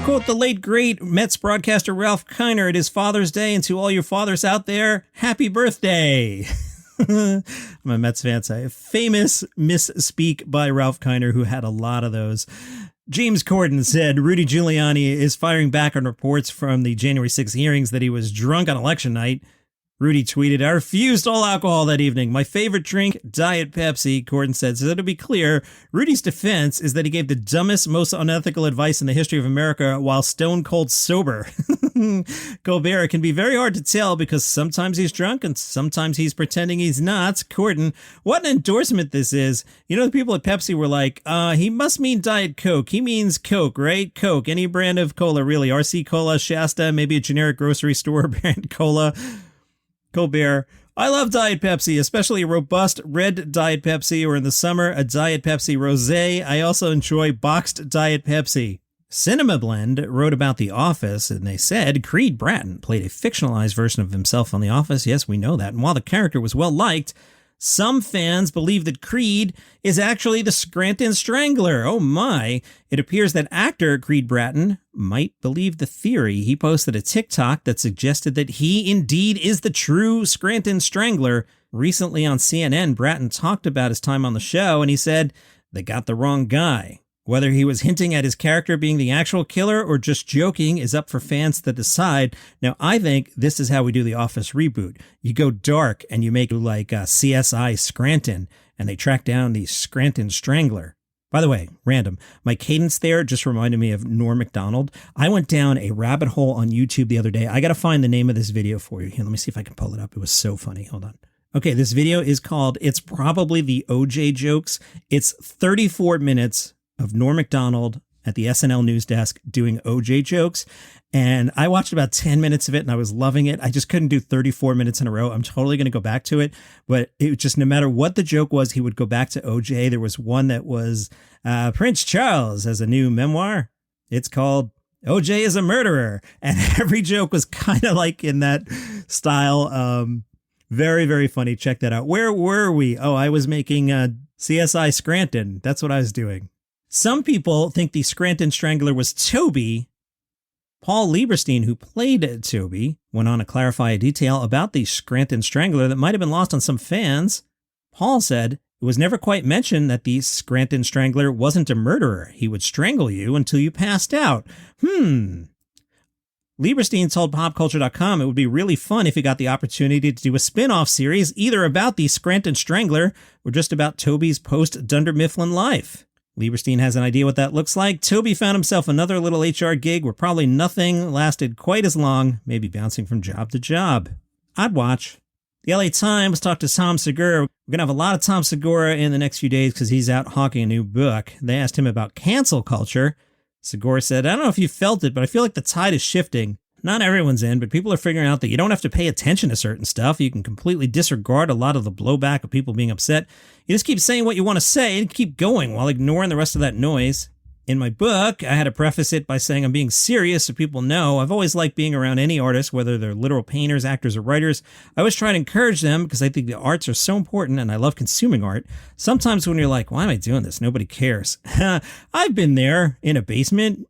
quote the late, great Mets broadcaster Ralph Kiner, it is Father's Day, and to all your fathers out there, happy birthday. I'm a Mets fan, so a famous misspeak by Ralph Kiner, who had a lot of those. James Corden said Rudy Giuliani is firing back on reports from the January 6th hearings that he was drunk on election night. Rudy tweeted, I refused all alcohol that evening. My favorite drink, Diet Pepsi, Corden said. So to be clear, Rudy's defense is that he gave the dumbest, most unethical advice in the history of America while stone cold sober. Colbert, it can be very hard to tell because sometimes he's drunk and sometimes he's pretending he's not. Corden, what an endorsement this is. You know, the people at Pepsi were like, he must mean Diet Coke. He means Coke, right? Coke, any brand of cola, really. RC Cola, Shasta, maybe a generic grocery store brand cola. Colbert, I love Diet Pepsi, especially a robust red Diet Pepsi, or in the summer, a Diet Pepsi Rosé. I also enjoy boxed Diet Pepsi. Cinema Blend wrote about The Office, and they said Creed Bratton played a fictionalized version of himself on The Office. Yes, we know that. And while the character was well liked, some fans believe that Creed is actually the Scranton Strangler. Oh my. It appears that actor Creed Bratton might believe the theory. He posted a TikTok that suggested that he indeed is the true Scranton Strangler. Recently on CNN, Bratton talked about his time on the show, and he said they got the wrong guy. Whether he was hinting at his character being the actual killer or just joking is up for fans to decide. Now, I think this is how we do the Office reboot. You go dark and you make like CSI Scranton, and they track down the Scranton Strangler. By the way, random, my cadence there just reminded me of Norm Macdonald. I went down a rabbit hole on YouTube the other day. I got to find the name of this video for you. Here, let me see if I can pull it up. It was so funny. Hold on. Okay, this video is called It's Probably the OJ Jokes. It's 34 minutes of Norm Macdonald at the SNL news desk doing OJ jokes. And I watched about 10 minutes of it and I was loving it. I just couldn't do 34 minutes in a row. I'm totally going to go back to it. But it just, no matter what the joke was, he would go back to OJ. There was one that was Prince Charles has a new memoir. It's called OJ is a Murderer. And every joke was kind of like in that style. Very, very funny. Check that out. Where were we? Oh, I was making CSI Scranton. That's what I was doing. Some people think the Scranton Strangler was Toby. Paul Lieberstein, who played Toby, went on to clarify a detail about the Scranton Strangler that might have been lost on some fans. Paul said, it was never quite mentioned that the Scranton Strangler wasn't a murderer. He would strangle you until you passed out. Lieberstein told PopCulture.com it would be really fun if he got the opportunity to do a spin-off series either about the Scranton Strangler or just about Toby's post-Dunder Mifflin life. Lieberstein has an idea what that looks like. Toby found himself another little HR gig where probably nothing lasted quite as long, maybe bouncing from job to job. I'd watch. The LA Times talked to Tom Segura. We're going to have a lot of Tom Segura in the next few days because he's out hawking a new book. They asked him about cancel culture. Segura said, I don't know if you felt it, but I feel like the tide is shifting. Not everyone's in, but people are figuring out that you don't have to pay attention to certain stuff. You can completely disregard a lot of the blowback of people being upset. You just keep saying what you want to say and keep going while ignoring the rest of that noise. In my book, I had to preface it by saying I'm being serious so people know I've always liked being around any artist, whether they're literal painters, actors, or writers. I always try to encourage them because I think the arts are so important and I love consuming art. Sometimes when you're like, why am I doing this? Nobody cares. I've been there in a basement.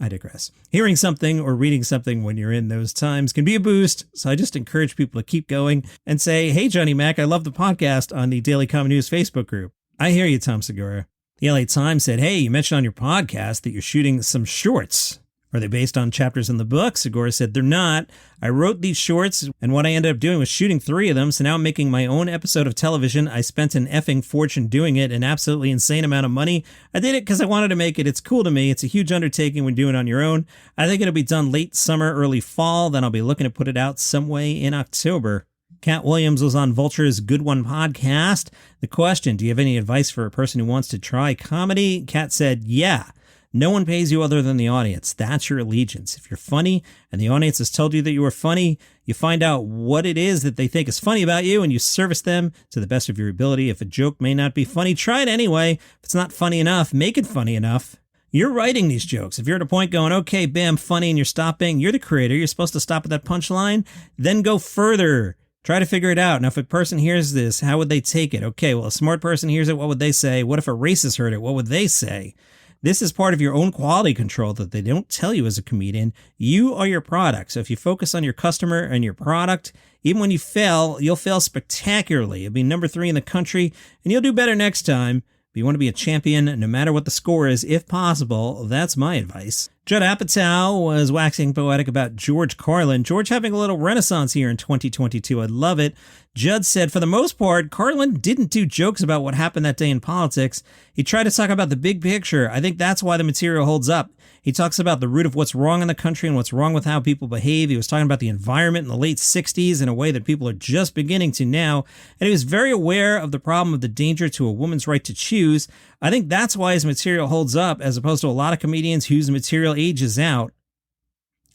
I digress. Hearing something or reading something when you're in those times can be a boost, so I just encourage people to keep going and say, hey, Johnny Mac, I love the podcast on the Daily Common News Facebook group. I hear you, Tom Segura. The LA Times said, hey, you mentioned on your podcast that you're shooting some shorts. Are they based on chapters in the book? Segura said, they're not. I wrote these shorts, and what I ended up doing was shooting 3 of them, so now I'm making my own episode of television. I spent an effing fortune doing it, an absolutely insane amount of money. I did it because I wanted to make it. It's cool to me. It's a huge undertaking when doing it on your own. I think it'll be done late summer, early fall, then I'll be looking to put it out some way in October. Katt Williams was on Vulture's Good One podcast. The question, do you have any advice for a person who wants to try comedy? Katt said, yeah. No one pays you other than the audience. That's your allegiance. If you're funny and the audience has told you that you are funny, you find out what it is that they think is funny about you and you service them to the best of your ability. If a joke may not be funny, try it anyway. If it's not funny enough, make it funny enough. You're writing these jokes. If you're at a point going, okay, bam, funny, and you're stopping, you're the creator. You're supposed to stop at that punchline, then go further. Try to figure it out. Now, if a person hears this, how would they take it? Okay, well, a smart person hears it. What would they say? What if a racist heard it? What would they say? This is part of your own quality control that they don't tell you as a comedian. You are your product. So if you focus on your customer and your product, even when you fail, you'll fail spectacularly. You'll be number 3 in the country, and you'll do better next time. But you want to be a champion no matter what the score is, if possible. That's my advice. Judd Apatow was waxing poetic about George Carlin. George having a little renaissance here in 2022. I love it. Judd said, for the most part, Carlin didn't do jokes about what happened that day in politics. He tried to talk about the big picture. I think that's why the material holds up. He talks about the root of what's wrong in the country and what's wrong with how people behave. He was talking about the environment in the late 60s in a way that people are just beginning to now. And he was very aware of the problem of the danger to a woman's right to choose. I think that's why his material holds up, as opposed to a lot of comedians whose material ages out.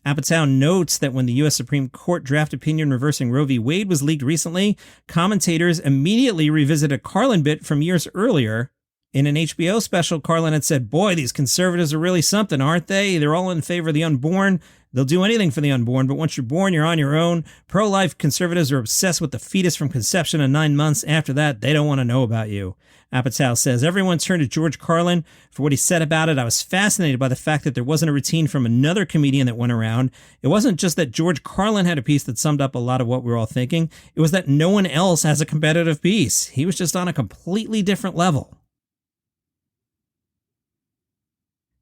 Apatow notes that when the U.S. Supreme Court draft opinion reversing Roe v. Wade was leaked recently, commentators immediately revisited a Carlin bit from years earlier. In an HBO special, Carlin had said, boy, these conservatives are really something, aren't they? They're all in favor of the unborn. They'll do anything for the unborn, but once you're born, you're on your own. Pro-life conservatives are obsessed with the fetus from conception and 9 months. After that, they don't want to know about you. Apatow says, everyone turned to George Carlin for what he said about it. I was fascinated by the fact that there wasn't a routine from another comedian that went around. It wasn't just that George Carlin had a piece that summed up a lot of what we were all thinking. It was that no one else has a competitive piece. He was just on a completely different level.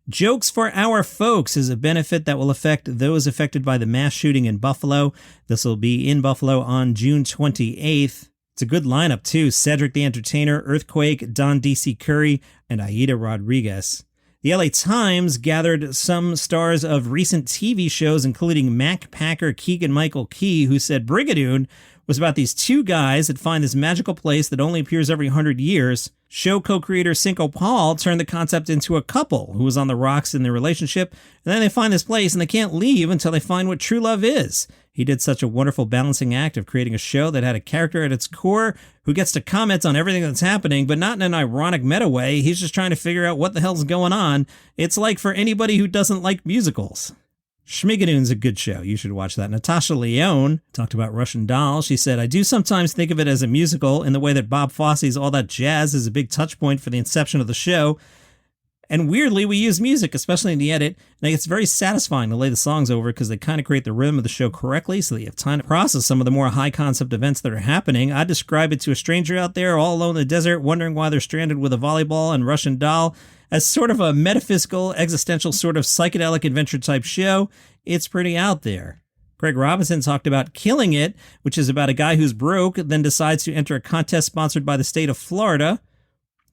Jokes for Our Folks is a benefit that will affect those affected by the mass shooting in Buffalo. This will be in Buffalo on June 28th. It's a good lineup, too. Cedric the Entertainer, Earthquake, Don D.C. Curry, and Aida Rodriguez. The LA Times gathered some stars of recent TV shows, including Mac Packer, Keegan-Michael Key, who said Brigadoon was about these two guys that find this magical place that only appears every 100 years. Show co-creator Cinco Paul turned the concept into a couple who was on the rocks in their relationship, and then they find this place and they can't leave until they find what true love is. He did such a wonderful balancing act of creating a show that had a character at its core who gets to comment on everything that's happening, but not in an ironic meta way. He's just trying to figure out what the hell's going on. It's like for anybody who doesn't like musicals. Schmigadoon's a good show. You should watch that. Natasha Lyonne talked about Russian Doll. She said, I do sometimes think of it as a musical in the way that Bob Fosse's All That Jazz is a big touch point for the inception of the show. And weirdly, we use music, especially in the edit, and it's very satisfying to lay the songs over because they kind of create the rhythm of the show correctly so that you have time to process some of the more high-concept events that are happening. I describe it to a stranger out there all alone in the desert, wondering why they're stranded with a volleyball and Russian Doll as sort of a metaphysical, existential, sort of psychedelic adventure-type show. It's pretty out there. Greg Robinson talked about Killing It, which is about a guy who's broke, then decides to enter a contest sponsored by the state of Florida.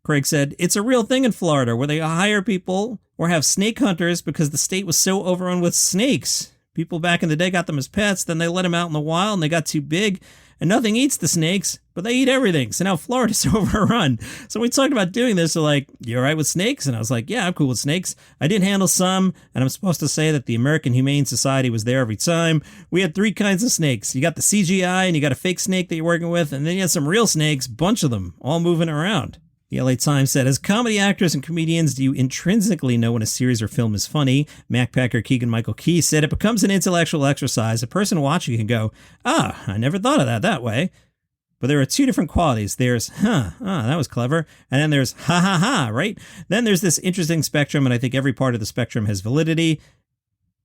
Craig said, it's a real thing in Florida where they hire people or have snake hunters because the state was so overrun with snakes. People back in the day got them as pets, then they let them out in the wild and they got too big and nothing eats the snakes, but they eat everything. So now Florida's overrun. So we talked about doing this. So like, you all right with snakes? And I was like, yeah, I'm cool with snakes. I did handle some, and I'm supposed to say that the American Humane Society was there every time. We had 3 kinds of snakes. You got the CGI and you got a fake snake that you're working with, and then you had some real snakes, bunch of them, all moving around. The LA Times said, as comedy actors and comedians, do you intrinsically know when a series or film is funny? Mac Packer, Keegan-Michael Key said, it becomes an intellectual exercise. A person watching can go, I never thought of that way. But there are 2 different qualities. There's, that was clever. And then there's, ha, right? Then there's this interesting spectrum, and I think every part of the spectrum has validity.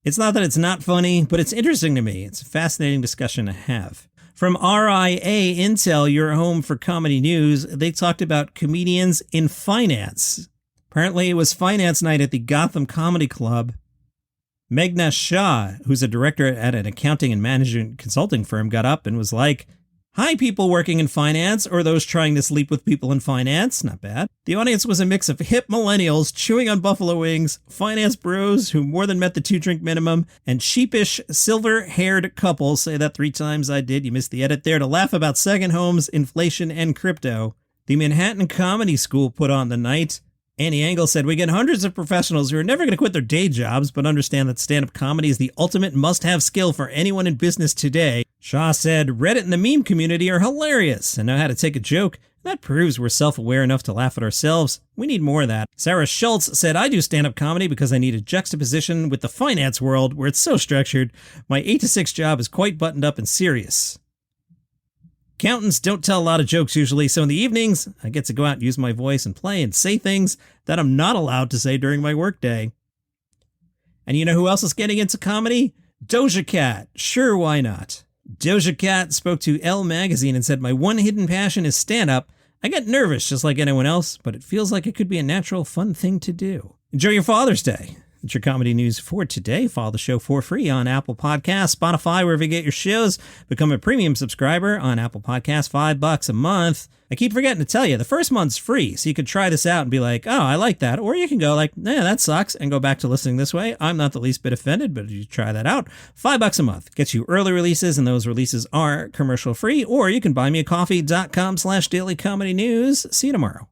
It's not that it's not funny, but it's interesting to me. It's a fascinating discussion to have. From RIA Intel, your home for comedy news, they talked about comedians in finance. Apparently it was finance night at the Gotham Comedy Club. Meghna Shah, who's a director at an accounting and management consulting firm, got up and was like, hi, people working in finance, or those trying to sleep with people in finance. Not bad. The audience was a mix of hip millennials chewing on buffalo wings, finance bros who more than met the 2-drink minimum, and sheepish, silver-haired couples. Say that 3 times I did. You missed the edit there. To laugh about second homes, inflation, and crypto. The Manhattan Comedy School put on the night. Annie Engel said, we get hundreds of professionals who are never going to quit their day jobs, but understand that stand-up comedy is the ultimate must-have skill for anyone in business today. Shaw said, Reddit and the meme community are hilarious and know how to take a joke. That proves we're self-aware enough to laugh at ourselves. We need more of that. Sarah Schultz said, I do stand-up comedy because I need a juxtaposition with the finance world where it's so structured. My 8 to 6 job is quite buttoned up and serious. Accountants don't tell a lot of jokes usually, so in the evenings, I get to go out and use my voice and play and say things that I'm not allowed to say during my workday. And you know who else is getting into comedy? Doja Cat. Sure, why not? Doja Cat spoke to Elle magazine and said, "My one hidden passion is stand-up. I get nervous just like anyone else, but it feels like it could be a natural, fun thing to do." Enjoy your Father's Day. That's your comedy news for today. Follow the show for free on Apple Podcasts, Spotify, wherever you get your shows. Become a premium subscriber on Apple Podcasts, $5 a month. I keep forgetting to tell you, the first month's free, so you could try this out and be like, oh, I like that. Or you can go like, that sucks, and go back to listening this way. I'm not the least bit offended, but if you try that out, $5 a month gets you early releases, and those releases are commercial free. Or you can buymeacoffee.com/dailycomedynews. See you tomorrow.